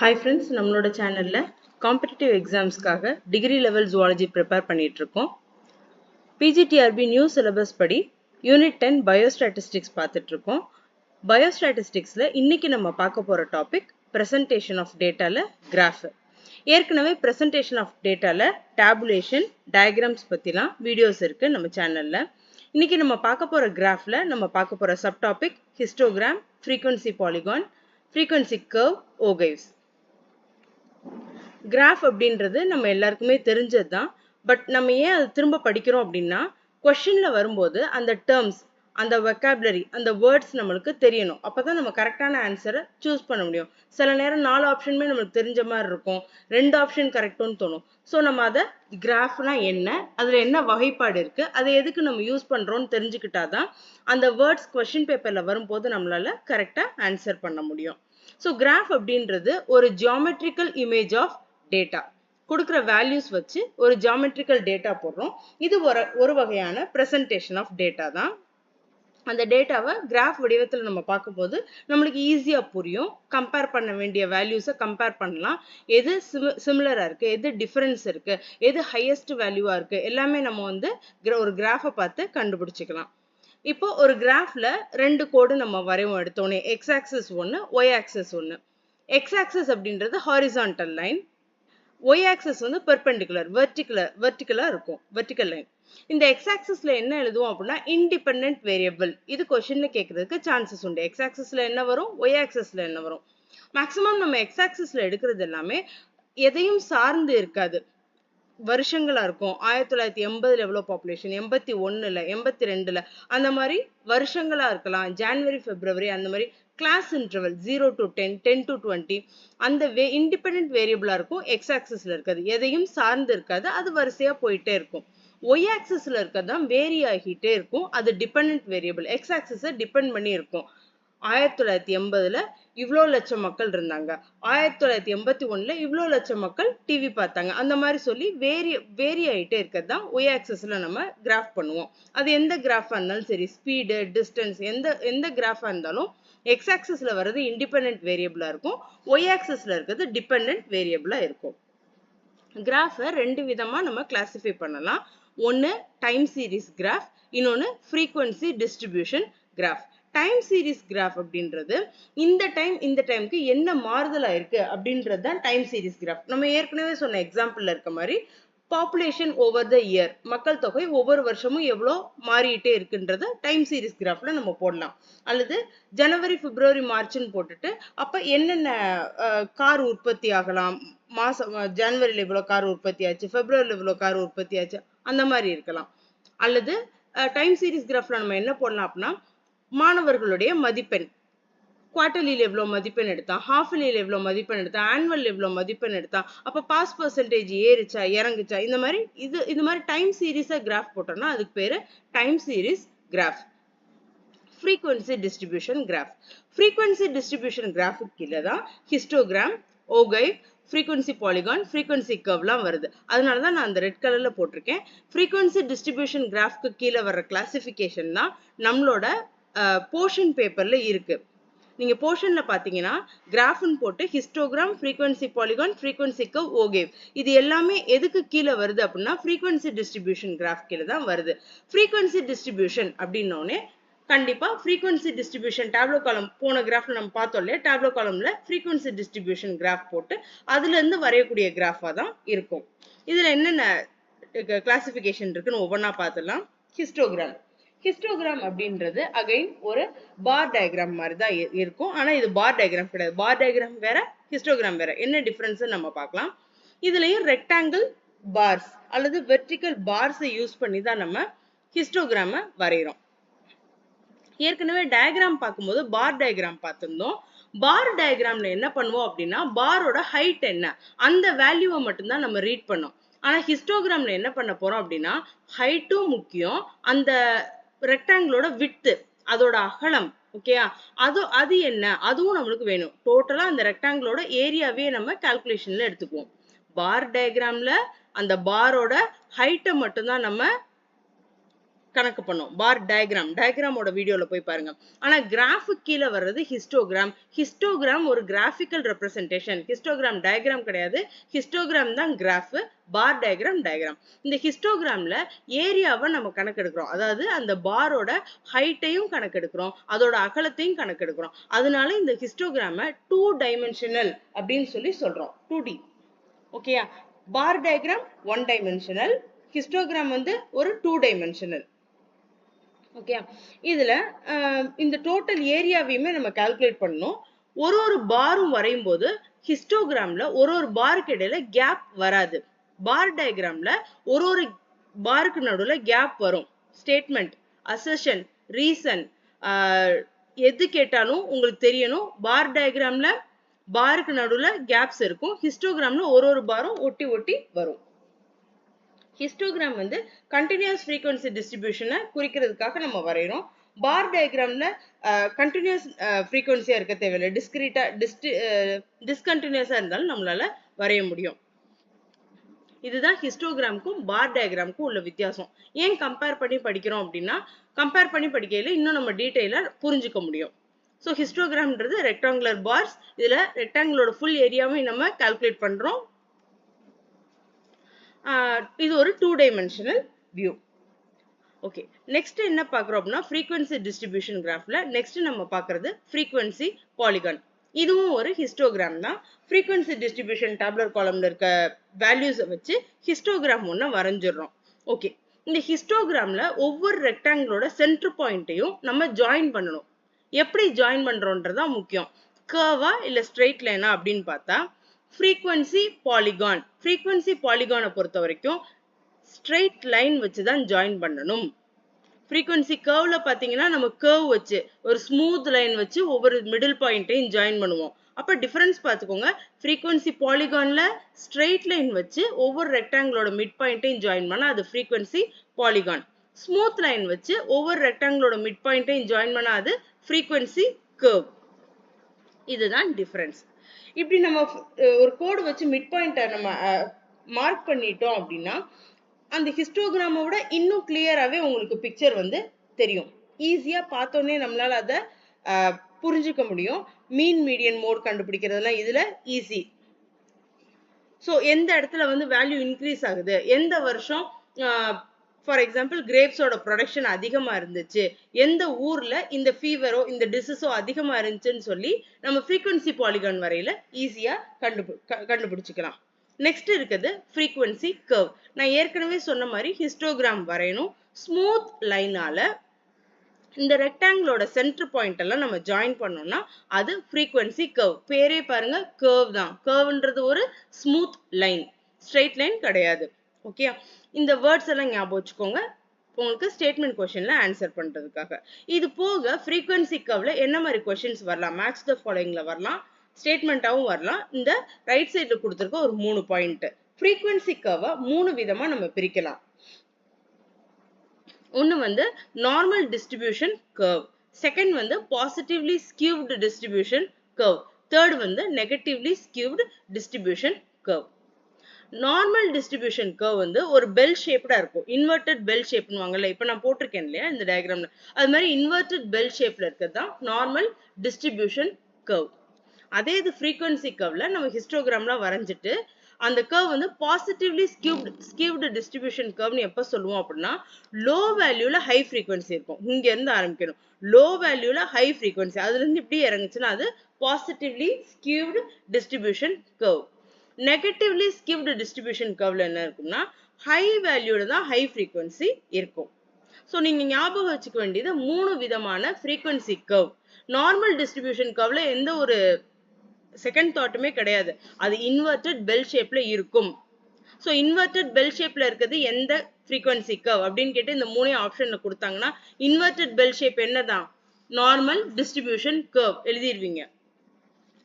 Hi friends, நம்மளோட சேனல்ல competitive எக்ஸாம்ஸ்க்காக டிகிரி லெவல் ஜுவாலஜி ப்ரிப்பேர் பண்ணிட்டு இருக்கோம். பிஜிடிஆர்பி நியூ சிலபஸ் படி யூனிட் 10 பயோஸ்டாட்டிஸ்டிக்ஸ் பார்த்துட்டு இருக்கோம். பயோஸ்டாட்டிஸ்டிக்ஸ்ல இன்னைக்கு நம்ம பார்க்க போற டாபிக் பிரசன்டேஷன் ஆஃப் டேட்டால கிராஃப். ஏற்கனவே பிரசன்டேஷன் ஆஃப் டேட்டால டேபுலேஷன், டயக்ராம்ஸ் பத்திலாம் வீடியோஸ் இருக்கு நம்ம சேனல்ல. இன்னைக்கு நம்ம பார்க்க போற கிராஃப்ல நம்ம பார்க்க போற sub topic histogram, frequency polygon, frequency curve, ogives. Graph அப்படின்றது நம்ம எல்லாருக்குமே தெரிஞ்சது தான். பட் நம்ம ஏன் அது திரும்ப படிக்கிறோம் அப்படின்னா, கொஸ்டின்ல வரும்போது அந்த டேர்ம்ஸ், அந்த வெக்காபுலரி, அந்த வேர்ட்ஸ் நம்மளுக்கு தெரியணும். அப்பதான் நம்ம கரெக்டான ஆன்சரை சூஸ் பண்ண முடியும். சில நேரம் 4 ஆப்ஷனுமே நம்மளுக்கு தெரிஞ்ச மாதிரி இருக்கும், 2 ஆப்ஷன் கரெக்டும்னு தோணும். ஸோ நம்ம அதை கிராஃப்னா என்ன, அதுல என்ன வகைப்பாடு இருக்கு, அதை எதுக்கு நம்ம யூஸ் பண்றோம்னு தெரிஞ்சுக்கிட்டாதான் அந்த வேர்ட்ஸ் கொஸ்டின் பேப்பர்ல வரும்போது நம்மளால கரெக்டா ஆன்சர் பண்ண முடியும். ஸோ கிராஃப் அப்படின்றது ஒரு ஜியாமெட்ரிக்கல் இமேஜ் ஆஃப் டேட்டா. கொடுக்குற வேல்யூஸ் வச்சு ஒரு ஜியாமெட்ரிக்கல் டேட்டா போடுறோம். இது ஒரு வகையான பிரசன்டேஷன் ஆஃப் டேட்டா தான். அந்த டேட்டாவை கிராஃப் வடிவத்தில் நம்ம பார்க்கும்போது நம்மளுக்கு ஈஸியா புரியும். கம்பேர் பண்ண வேண்டிய வேல்யூஸை கம்பேர் பண்ணலாம். எது சிமிலரா இருக்கு, எது டிஃபரன்ஸ் இருக்கு, எது ஹையஸ்ட் வேல்யூவா இருக்கு, எல்லாமே நம்ம ஒரு கிராஃபை பார்த்து கண்டுபிடிச்சிக்கலாம். இப்போ ஒரு கிராஃப்ல 2 கோடு நம்ம வரைவோம். எடுத்தோடனே எக்ஸ் ஆக்சிஸ் ஒன்று, ஒய் ஆக்சிஸ் ஒன்று. எக்ஸ் ஆக்சிஸ் அப்படின்றது horizontal line, Y axis perpendicular, வெர்டிகுலா இருக்கும், வெர்டிகல் லைன். இந்த எக்ஸ் ஆக்சிஸ்ல என்ன எழுதுவோம் அப்படின்னா இண்டிபெண்டன்ட் வேரியபிள். இது கொஸ்டின்ல கேட்கறதுக்கு சான்சஸ் உண்டு. எக்ஸ் ஆக்சிஸ்ல என்ன வரும், ஒய் ஆக்சிஸ்ல என்ன வரும். மேக்சிமம் நம்ம எக்ஸ் ஆக்சிஸ்ல எடுக்கிறது எல்லாமே எதையும் சார்ந்து இருக்காது, வருஷங்களா இருக்கும். 1980 எவ்வளவு பாப்புலேஷன், 81ல, 82ல, அந்த மாதிரி வருஷங்களா இருக்கலாம். ஜனவரி, பிப்ரவரி, அந்த மாதிரி கிளாஸ் இன்டர்வல் 0 to 10, 10 to 20, அந்த இண்டிபெண்டன்ட் வேரியபிளா இருக்கும். எக்ஸ் ஆக்சிஸ்ல இருக்காது, எதையும் சார்ந்து இருக்காது, அது வரிசையா போயிட்டே இருக்கும். ஒய் ஆக்சிஸ்ல இருக்கிறதான் வேரி ஆகிட்டே இருக்கும், அது டிபெண்டன்ட் வேரியபிள். எக்ஸ் ஆக்சிஸை டிபெண்ட் பண்ணி இருக்கும். 1980ல இவ்வளோ லட்சம் மக்கள் இருந்தாங்க, 1981ல இவ்வளோ லட்சம் மக்கள் டிவி பார்த்தாங்க, அந்த மாதிரி சொல்லி வேரி ஆகிட்டே இருக்கிறது தான் ஒய் ஆக்சிஸ்ல நம்ம கிராஃப் பண்ணுவோம். அது எந்த கிராஃபா இருந்தாலும் சரி, ஸ்பீடு, டிஸ்டன்ஸ், எந்த கிராஃபா இருந்தாலும் எக்ஸ் ஆக்சிஸ்ல வர்றது இண்டிபெண்டன்ட் வேரியபிளா இருக்கும், ஒய் ஆக்சிஸ்ல இருக்கிறது டிபெண்டன்ட் வேரியபிளா இருக்கும். கிராஃபை 2 விதமா நம்ம கிளாசிஃபை பண்ணலாம். ஒன்று டைம் சீரிஸ் கிராஃப், இன்னொன்று frequency distribution graph. Time series graph அப்படின்றது இந்த டைம்க்கு என்ன மாறுதல் ஆயிருக்கு அப்படின்றது தான் டைம் சீரிஸ் கிராஃப். நம்ம ஏற்கனவே சொன்ன எக்ஸாம்பிள்ல இருக்க மாதிரி பாப்புலேஷன் ஓவர் த இயர், மக்கள் தொகை ஒவ்வொரு வருஷமும் எவ்வளோ மாறிட்டே இருக்குன்றத டைம் சீரிஸ் கிராஃப்ல நம்ம போடலாம். அல்லது ஜனவரி, பிப்ரவரி, மார்ச்னு போட்டுட்டு அப்ப என்னென்ன கார் உற்பத்தி ஆகலாம், மாசம் ஜனவரியில இவ்வளோ கார் உற்பத்தி ஆச்சு, பிப்ரவரியில இவ்வளோ கார் உற்பத்தி ஆச்சு, அந்த மாதிரி இருக்கலாம். அல்லது டைம் சீரிஸ் கிராஃப்ல நம்ம என்ன போடலாம் அப்படின்னா மாணவர்களுடைய மதிப்பெண், குவார்டர்லியில் எவ்வளோ மதிப்பெண் எடுத்தான், ஹாஃப்லியில் எவ்வளோ மதிப்பெண் எடுத்தான், ஆனுவல் எவ்வளோ மதிப்பெண் எடுத்தான், அப்போ பாஸ் பர்சன்டேஜ் ஏறிச்சா இறங்குச்சா, இந்த மாதிரி இது மாதிரி டைம் சீரிஸா கிராஃப் போட்டோம்னா அதுக்கு பேரு time series graph. Frequency distribution graph. Frequency distribution கிராஃபுக்கு கீழே தான் histogram, ogive, frequency polygon, frequency கர்வ்லாம் வருது. அதனால தான் நான் அந்த ரெட் கலர்ல போட்டிருக்கேன். ஃப்ரீக்வன்சி டிஸ்ட்ரிபியூஷன் கிராஃப்க்கு கீழே வர்ற கிளாசிஃபிகேஷன் தான் நம்மளோட போர்ஷன் பேப்பர்ல இருக்கு. நீங்க போர்ஷன்ல பாத்தீங்கன்னா கிராஃப்னு போட்டு histogram, frequency polygon, frequency curve, ogive, இது எல்லாமே எதுக்கு கீழே வருது அப்படின்னா ஃப்ரீக்வன்சி டிஸ்ட்ரிபியூஷன் கிராஃப் கீழே தான் வருது. ஃப்ரீக்வன்சி டிஸ்ட்ரிபியூஷன் அப்படின்னோடனே கண்டிப்பா ஃப்ரீக்வன்சி டிஸ்ட்ரிபியூஷன் டேப்லோ காலம், போன கிராஃப்ல நம்ம பார்த்தோம் இல்லையா, டேப்லோ காலம்ல ஃப்ரீக்வன்சி டிஸ்ட்ரிபியூஷன் கிராஃப் போட்டு அதுல இருந்து வரையக்கூடிய கிராஃபா தான் இருக்கும். இதுல என்னென்ன கிளாசிபிகேஷன் இருக்குன்னு ஒவ்வொன்றா பார்த்துலாம். ஹிஸ்டோகிராம். ஹிஸ்டோகிராம் அப்படின்றது அகைன் ஒரு பார் டயக்ராம் மாதிரி தான் இருக்கும். ஆனா இது பார் டயக்ராம் கிடையாது. பார் டயக்ராம் வேற, ஹிஸ்டோகிராம் வேற. என்ன டிஃபரன்ஸ் நம்ம பார்க்கலாம். இதுலயும் ரெக்டாங்கிள் பார்ஸ் அல்லது வெர்டிகல் பார்ஸை யூஸ் பண்ணி தான் நம்ம ஹிஸ்டோகிராம வரைகிறோம். ஏற்கனவே டயக்ராம் பார்க்கும்போது பார் டயக்ராம் பார்த்திருந்தோம். பார் டயக்ராம்ல என்ன பண்ணுவோம் அப்படின்னா பாரோட ஹைட் என்ன, அந்த வேல்யூவை மட்டும்தான் நம்ம ரீட் பண்ணோம். ஆனா ஹிஸ்டோகிராம்ல என்ன பண்ண போறோம் அப்படின்னா ஹைட்டும் முக்கியம், அந்த ரெக்டாங்கிளோட விட்த், அதோட அகலம், ஓகேயா, அது என்ன, அதுவும் நம்மளுக்கு வேணும். டோட்டலா அந்த ரெக்டாங்கிளோட ஏரியாவே நம்ம கால்குலேஷன்ல எடுத்துக்குவோம். பார் டயக்ராம்ல அந்த பாரோட ஹைட்டை மட்டும்தான் நம்ம கணக்கு பண்ணும். பார் டயக்ராமோட வீடியோல போய் பாருங்க. ஆனா கிராஃபுக்கு கீழே வர்றது ஹிஸ்டோகிராம். ஹிஸ்டோகிராம் ஒரு கிராஃபிக்கல் ரெப்ரசன்டேஷன். ஹிஸ்டோகிராம் டயக்ராம் கிடையாது. ஹிஸ்டோகிராம் தான் கிராஃப். பார் டயக்ராம். இந்த ஹிஸ்டோகிராம்ல ஏரியாவை நம்ம கணக்கெடுக்கிறோம். அதாவது அந்த பாரோட ஹைட்டையும் கணக்கெடுக்கிறோம், அதோட அகலத்தையும் கணக்கெடுக்கிறோம். அதனால இந்த ஹிஸ்டோகிராம 2 டைமென்ஷனல் அப்படின்னு சொல்லி சொல்றோம். 2D. ஓகேயா? பார் டயக்ராம் 1 டைமென்ஷனல், ஹிஸ்டோகிராம் வந்து ஒரு 2 டைமென்ஷனல். ஓகே, இதுல இந்த டோட்டல் ஏரியாவையுமே நம்ம கால்குலேட் பண்ணணும். ஒரு பாரும் வரையும் போது ஹிஸ்டோகிராம்ல ஒரு பாருக்கு இடையில கேப் வராது. பார் டயக்ராம்ல ஒரு பாருக்கு நடுவுல கேப் வரும். ஸ்டேட்மெண்ட், அசர்ஷன், ரீசன் எது கேட்டாலும் உங்களுக்கு தெரியணும். பார் டயக்ராம்ல பாருக்கு நடுவுல கேப்ஸ் இருக்கும். ஹிஸ்டோகிராம்ல ஒரு பாரும் ஒட்டி ஒட்டி வரும். ஹிஸ்டோகிராம் வந்து கண்டினியூஸ் ஃப்ரீக்வன்சி டிஸ்ட்ரிபியூஷனை குறிக்கிறதுக்காக நம்ம வரைகிறோம். பார் டயக்ராம்ல கண்டினியூஸ் ஃப்ரீக்வன்சியா இருக்க தேவையில்லை. டிஸ்கண்டினியூஸா இருந்தாலும் நம்மளால வரைய முடியும். இதுதான் ஹிஸ்டோகிராமுக்கும் பார் டயக்ராமுக்கும் உள்ள வித்தியாசம். ஏன் கம்பேர் பண்ணி படிக்கிறோம் அப்படின்னா, கம்பேர் பண்ணி படிக்கையில இன்னும் நம்ம டீட்டெயிலா புரிஞ்சுக்க முடியும். ஸோ ஹிஸ்டோகிராம்ன்றது ரெக்டாங்குலர் பார்ஸ். இதுல ரெக்டாங்கிளோட ஃபுல் ஏரியாவும் நம்ம கால்குலேட் பண்றோம். இது ஒரு 2 டைமென்ஷனல் வியூ. ஓகே, நெக்ஸ்ட் என்ன பார்க்குறோம் அப்படின்னா ஃப்ரீக்வன்சி டிஸ்ட்ரிபியூஷன் கிராஃப்ல நெக்ஸ்ட் நம்ம பார்க்கறது ஃப்ரீக்வன்சி பாலிகான். இதுவும் ஒரு ஹிஸ்டோகிராம் தான். ஃப்ரீக்வன்சி டிஸ்ட்ரிபியூஷன் டேபுலர் காலம்ல இருக்க வேல்யூஸை வச்சு ஹிஸ்டோகிராம் ஒன்று வரைஞ்சிடுறோம். ஓகே, இந்த ஹிஸ்டோகிராம்ல ஒவ்வொரு ரெக்டாங்கிளோட சென்டர் பாயிண்ட்டையும் நம்ம ஜாயின் பண்ணணும். எப்படி ஜாயின் பண்றோம்ன்றதான் முக்கியம். கர்வா இல்ல ஸ்ட்ரெயிட் லைனா அப்படின்னு பார்த்தா ஃப்ரீக்வன்சி பாலிகானை பொறுத்த வரைக்கும் ஸ்ட்ரெயிட் லைன் வச்சு தான் ஜாயின் பண்ணணும். ஃப்ரீக்வன்சி கர்வ்ல பாத்தீங்கன்னா நம்ம கர்வ் வச்சு ஒரு ஸ்மூத் லைன் வச்சு ஒவ்வொரு மிடில் பாயிண்ட்டையும் ஜாயின் பண்ணுவோம். அப்ப டிஃபரன்ஸ் பார்த்துக்கோங்க. ஃப்ரீக்வன்சி பாலிகான்ல ஸ்ட்ரெயிட் லைன் வச்சு ஒவ்வொரு ரெக்டாங்கிளோட மிட் பாயிண்ட்டையும் ஜாயின் பண்ணா அது ஃப்ரீக்வன்சி பாலிகான். ஸ்மூத் லைன் வச்சு ஒவ்வொரு ரெக்டாங்கிளோட மிட் பாயிண்ட்டையும் ஜாயின் பண்ணா அது ஃப்ரீக்வன்சி கர்வ். இதுதான் டிஃபரன்ஸ். இப்படி நம்ம ஒரு கோடு வச்சு மிட் பாயிண்ட்டை நம்ம மார்க் பண்ணிட்டோம் அப்படின்னா அந்த ஹிஸ்டோகிராமோட இன்னும் கிளியராகவே உங்களுக்கு பிக்சர் வந்து தெரியும். ஈஸியா பார்த்தோன்னே நம்மளால அதை புரிஞ்சுக்க முடியும். மீன் மீடியன் மோட் கண்டுபிடிக்கிறதுலாம் இதுல ஈஸி. ஸோ எந்த இடத்துல வந்து வேல்யூ இன்க்ரீஸ் ஆகுது, எந்த வருஷம் ஃபார் எக்ஸாம்பிள் கிரேப்ஸோட ப்ரொடக்ஷன் அதிகமா இருந்துச்சு, எந்த ஊர்ல இந்த ஃபீவரோ இந்த டிசீஸோ அதிகமா இருந்துச்சுன்னு சொல்லி நம்ம ஃப்ரீக்வன்சி பாலிகான் வரையில ஈஸியா கண்டுபிடிச்சுக்கலாம். நெக்ஸ்ட் இருக்குது ஃப்ரீக்வன்சி கர்வ். நான் ஏற்கனவே சொன்ன மாதிரி ஹிஸ்டோகிராம் வரையணும். ஸ்மூத் லைனால இந்த ரெக்டாங்கிளோட சென்டர் பாயிண்ட் எல்லாம் நம்ம ஜாயின் பண்ணோம்னா அது ஃப்ரீக்வன்சி கர்வ். பேரே பாருங்க, கர்வ் தான். கர்வ்ன்றது ஒரு ஸ்மூத் லைன், ஸ்ட்ரெயிட் லைன் கிடையாது. ஓகே, இந்த வேர்ட்ஸ் எல்லாம் ஞாபகம் வச்சுக்கோங்க உங்களுக்கு ஸ்டேட்மெண்ட் கொஸ்டின்ல ஆன்சர் பண்றதுக்காக. இது போக ஃப்ரீக்வன்சி கர்வ்ல என்ன மாதிரி கொஸ்டின்ஸ் வரலாம், மேட்ச் த ஃபாலோயிங்ல வரலாம், ஸ்டேட்மெண்ட்டாவும் வரலாம். இந்த ரைட் சைடுல கொடுத்துருக்க ஒரு 3 பாயிண்ட். ஃப்ரீக்வன்சி கர்வை 3 விதமா நம்ம பிரிக்கலாம். ஒன்னு வந்து நார்மல் டிஸ்ட்ரிபியூஷன் கர்வ், செகண்ட் வந்து positively skewed distribution curve, third வந்து negatively skewed distribution curve. Normal distribution curve வந்து ஒரு பெல் ஷேப்டா இருக்கும். இன்வெர்டட் பெல் ஷேப்னு வாங்கல, இப்ப நான் போட்டிருக்கேன் இல்லையா இந்த டயக்ராம்ல, அது மாதிரி இன்வெர்டட் பெல் ஷேப்ல இருக்கிறது தான் நார்மல் டிஸ்ட்ரிபியூஷன் கர்வ். அதே இது ஃப்ரீக்வன்சி கர்வ்ல நம்ம ஹிஸ்டோகிராம்லாம் வரைஞ்சிட்டு அந்த கர்வ் வந்து பாசிட்டிவ்லி ஸ்கியூவ்டு டிஸ்ட்ரிபியூஷன் கர்வ்னு எப்ப சொல்லுவோம் அப்படின்னா லோ வேல்யூல ஹை ஃப்ரீக்வன்சி இருக்கும். இங்க இருந்து ஆரம்பிக்கணும். லோ வேல்யூல ஹை ஃப்ரீக்வன்சி, அதுல இருந்து இப்படி இறங்குச்சுன்னா அது positively skewed distribution curve. Negatively skewed distribution கர்வ்ல என்ன இருக்கும்னா ஹை வேல்யூல தான் ஹை ஃப்ரீக்வன்சி இருக்கும். ஸோ நீங்க ஞாபகம் வச்சுக்க வேண்டியது 3 விதமான ஃப்ரீக்வன்சி கர்வ். நார்மல் டிஸ்ட்ரிபியூஷன் கர்வ்ல எந்த ஒரு செகண்ட் தாட்டுமே கிடையாது, அது இன்வெர்டட் பெல் ஷேப்ல இருக்கும். ஸோ இன்வெர்டட் பெல் ஷேப்ல இருக்கிறது எந்த ஃப்ரீக்வன்சி கர்வ் அப்படின்னு கேட்டு இந்த 3 ஆப்ஷன்ல கொடுத்தாங்கன்னா இன்வெர்டட் பெல் ஷேப் என்னதான், நார்மல் டிஸ்ட்ரிபியூஷன் கர்வ் எழுதிடுவீங்க.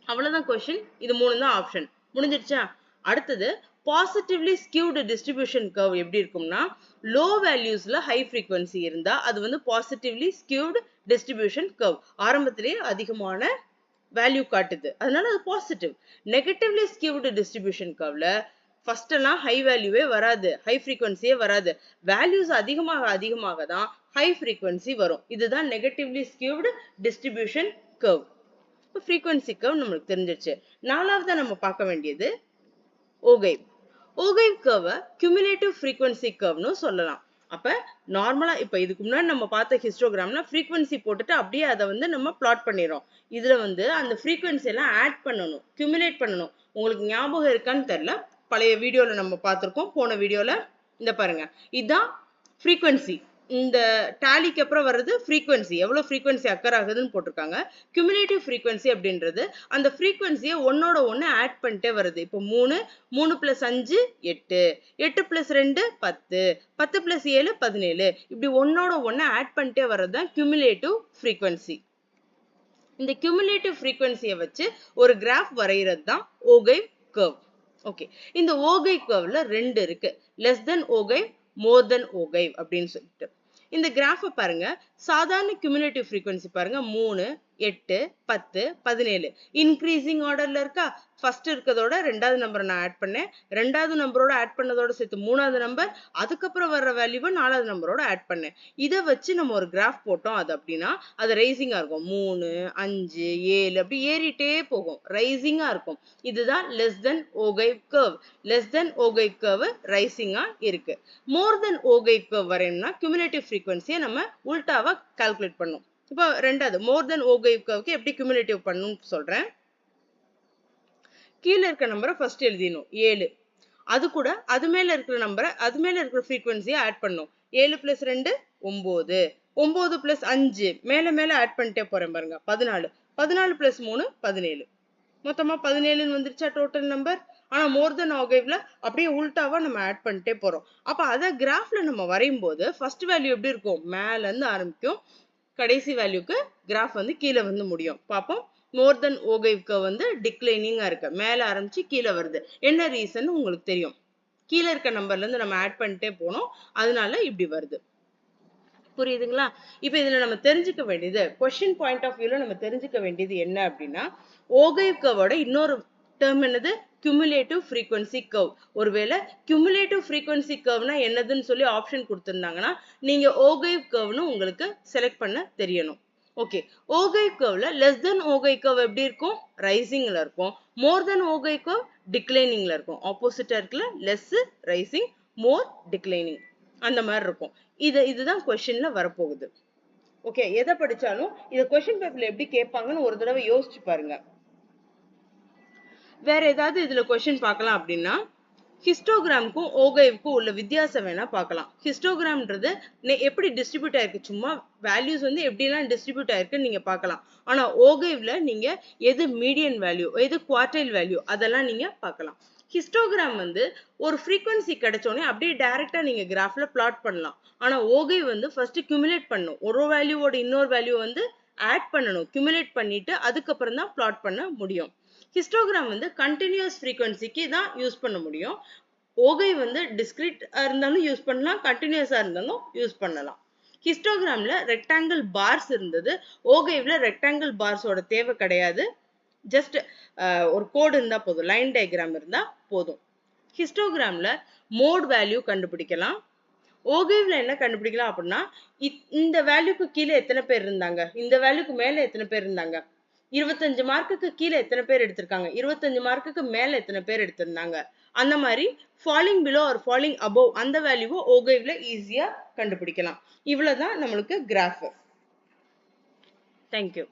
அவ்வளவுதான் கொஸ்டின். இது 3 தான் ஆப்ஷன். முடிஞ்சிருச்சா? அடுத்தது பாசிட்டிவ்லி ஸ்கியூவ்டு டிஸ்ட்ரிபியூஷன் கர்வ் எப்படி இருக்கும்னா லோ வேல்யூஸ்ல ஹை ஃப்ரீக்வன்சி இருந்தா அது வந்து பாசிட்டிவ்லி ஸ்கியூவ்டு டிஸ்ட்ரிபியூஷன் கர்வ். ஆரம்பத்திலேயே அதிகமான வேல்யூ காட்டுது, அதனால அது positive. Negatively skewed distribution கர்வ்ல first எல்லாம் ஹை வேல்யூவே வராது, ஹை ஃப்ரீக்வன்சியே வராது. வேல்யூஸ் அதிகமாக தான் high frequency வரும். இதுதான் negatively skewed distribution curve. இப்போ frequency curve நம்மளுக்கு தெரிஞ்சிருச்சு. நாலாவதா நம்ம பார்க்க வேண்டியது ஓகைவ். ஓகைவ் curve cumulative frequency curve னு சொல்லலாம். அப்ப நார்மலா இப்ப இதுக்கு முன்னாடி நம்ம பார்த்த ஹிஸ்டோகிராம்னா frequency போட்டுட்டு அப்படியே அதை வந்து நம்ம plot பண்ணிரோம். இதுல வந்து அந்த frequency எல்லாம் ஆட் பண்ணணும், cumulate பண்ணணும். உங்களுக்கு ஞாபகம் இருக்கான்னு தெரியல, பழைய வீடியோல நம்ம பார்த்திருக்கோம். போன வீடியோல இந்த பாருங்க, இதுதான் frequency. இந்த டாலிக்கு அப்புறம் வர்றது frequency, எவ்வளவு frequency அக்கர் ஆகுதுன்னு போட்டிருக்காங்க. cumulative frequency அப்படின்றது அந்த frequency ஒன்னோட ஒன்னு ஆட் பண்ணிட்டே வருது. இப்போ 3 3 + 5 8 8 + 2 10 10 + 7 17 இப்படி ஒன்னோட ஒன்னு ஆட் பண்ணிட்டே வர்றது தான் cumulative frequency. இந்த cumulative frequency வச்சு ஒரு கிராஃப் வரைகிறது தான் ஓகைவ் curve. ஓகே, இந்த ஓகைவ் curveல ரெண்டு இருக்கு, less than ஓகைவ், more than ஓகைவ் அப்படின்னு சொல்லிட்டு. இந்த கிராஃப பாருங்க, சாதாரண cumulative frequency பாருங்க 3 8 10 17 இன்க்ரீசிங் ஆர்டர்ல இருக்கா. ஃபர்ஸ்ட் இருக்கிறதோட ரெண்டாவது நம்பரை நான் ஆட் பண்ணேன், ரெண்டாவது நம்பரோட ஆட் பண்ணதோட சேர்த்து மூணாவது நம்பர், அதுக்கப்புறம் வர்ற வேல்யூவை நாலாவது நம்பரோட ஆட் பண்ணேன். இதை வச்சு நம்ம ஒரு கிராஃப் போட்டோம் அது அப்படின்னா அது ரைசிங்கா இருக்கும். 3 5 7 அப்படி ஏறிட்டே போகும், ரைசிங்கா இருக்கும். இதுதான் less than ogive curve. Less than ogive curve ரைசிங்கா இருக்கு. மோர் தென் ஓகைவ் கர்வ் வரையணும்னா cumulative frequency நம்ம உல்டாவா கால்குலேட் பண்ணணும். இப்போ ரெண்டாவது மோர் தென் ஓகைவ் கர்வ்க்கு எப்படி cumulative பண்ணணும்னு சொல்றேன். கீழே இருக்க நம்பரை ஃபர்ஸ்ட் எழுதிடணும் 7, அது கூட அது மேல இருக்கிற நம்பரை அது மேல இருக்கிற frequency ஆட் பண்ணணும். 7 + 2 9 9 + 5 மேல மேல ஆட் பண்ணிட்டே போறேன் பாருங்க 14 14 + 3 17 மொத்தமா 17 வந்துருச்சா டோட்டல் நம்பர். ஆனா மோர் தென் ஓகைவ்ல அப்படியே உல்டாவா நம்ம ஆட் பண்ணிட்டே போறோம். அப்ப அத கிராஃப்ல நம்ம வரையும் போது ஃபர்ஸ்ட் வேல்யூ எப்படி இருக்கும், மேல இருந்து ஆரம்பிக்கும், கடைசி வேல்யூக்கு கிராஃப் வந்து கீழே வந்து முடியும். பாப்போம். மோர் தென் ஓகைவ் கர்வ் வந்து டிக்ளைனிங்கா இருக்கு, மேல ஆரம்பிச்சு கீழே வருது. என்ன ரீசன் உங்களுக்கு தெரியும், கீழே இருக்க நம்பர்ல இருந்து நம்ம ஆட் பண்ணிட்டே போனோம், அதனால இப்படி வருது. புரியுதுங்களா? இப்ப இதுல நம்ம தெரிஞ்சுக்க வேண்டியது, கொஸ்டின் பாயிண்ட் ஆஃப் வியூல நம்ம தெரிஞ்சுக்க வேண்டியது என்ன அப்படின்னா, ஓகைவ் கர்வோட இன்னொரு டேர்ம் என்னது, cumulative frequency curve. ஒருவேளை cumulative frequency curveனா என்னதுன்னு சொல்லி ஆப்ஷன் கொடுத்திருந்தாங்கன்னா நீங்க ஓகைவ் கர்வ்னு உங்களுக்கு செலக்ட் பண்ண தெரியணும். Okay, ஓகைவ் கர்வ்ல less than ogive curve எப்படி இருக்கும், ரைசிங்ல இருக்கும். மோர் தென் ஓகைவ் கர்வ் டிக்ளைனிங்ல இருக்கும். ஆப்போசிட்டா இருக்குல்ல, லெஸ் ரைசிங், மோர் டிக்ளைனிங், அந்த மாதிரி இருக்கும். இதுதான் கொஸ்டின்ல வரப்போகுது. ஓகே, எதை படிச்சாலும் இத கொஸ்டின் பேப்பர்ல எப்படி கேட்பாங்கன்னு ஒரு தடவை யோசிச்சு பாருங்க. வேற ஏதாவது இதுல கொஸ்டின் பார்க்கலாம் அப்படின்னா, ஹிஸ்டோகிராமுக்கும் ஓகைவுக்கும் உள்ள வித்தியாசம் வேணா பார்க்கலாம். ஹிஸ்டோகிராம்ன்றது எப்படி டிஸ்ட்ரிபியூட் ஆயிருக்கு, சும்மா வேல்யூஸ் வந்து எப்படிலாம் டிஸ்ட்ரிபியூட் ஆயிருக்குன்னு நீங்க பார்க்கலாம். ஆனா ஓகைவ்ல நீங்க எது மீடியன் வேல்யூ, எது குவார்டைல் வேல்யூ, அதெல்லாம் நீங்க பார்க்கலாம். ஹிஸ்டோகிராம் வந்து ஒரு frequency கிடைச்சோடனே அப்படியே டைரக்டா நீங்க கிராஃப்ல பிளாட் பண்ணலாம். ஆனா ஓகைவ் வந்து ஃபர்ஸ்ட் cumulate பண்ணணும், ஒரு வேல்யூவோட இன்னொரு வேல்யூ வந்து ஆட் பண்ணணும், cumulate பண்ணிட்டு அதுக்கப்புறம் தான் பிளாட் பண்ண முடியும். ஹிஸ்டோகிராம் வந்து கண்டினியூஸ் frequencyக்கு தான் யூஸ் பண்ண முடியும். ஓகைவ் வந்து டிஸ்கிரீட் இருந்தாலும் யூஸ் பண்ணலாம், கண்டினியூஸா இருந்தாலும் யூஸ் பண்ணலாம். ஹிஸ்டோகிராம்ல ரெக்டாங்கிள் பார்ஸ் இருந்தது, ஓகைவ்ல ரெக்டாங்கிள் பார்ஸோட தேவை கிடையாது. ஜஸ்ட் ஒரு கோடு இருந்தா போதும், லைன் டயக்ராம் இருந்தா போதும். ஹிஸ்டோகிராம்ல மோட் வேல்யூ கண்டுபிடிக்கலாம். ஓகைவ்ல என்ன கண்டுபிடிக்கலாம் அப்படின்னா, இந்த வேல்யூக்கு கீழே எத்தனை பேர் இருந்தாங்க, இந்த வேல்யூக்கு மேல எத்தனை பேர் இருந்தாங்க, 25 மார்க்குக்கு கீழே எத்தனை பேர் எடுத்திருக்காங்க, 25 மார்க்குக்கு மேல எத்தனை பேர் எடுத்திருந்தாங்க, அந்த மாதிரி falling below are falling above அந்த வேல்யூவை ஓகைவ்ல ஈஸியா கண்டுபிடிக்கலாம். இவ்வளவுதான் நம்மளுக்கு கிராஃப். தேங்க்யூ.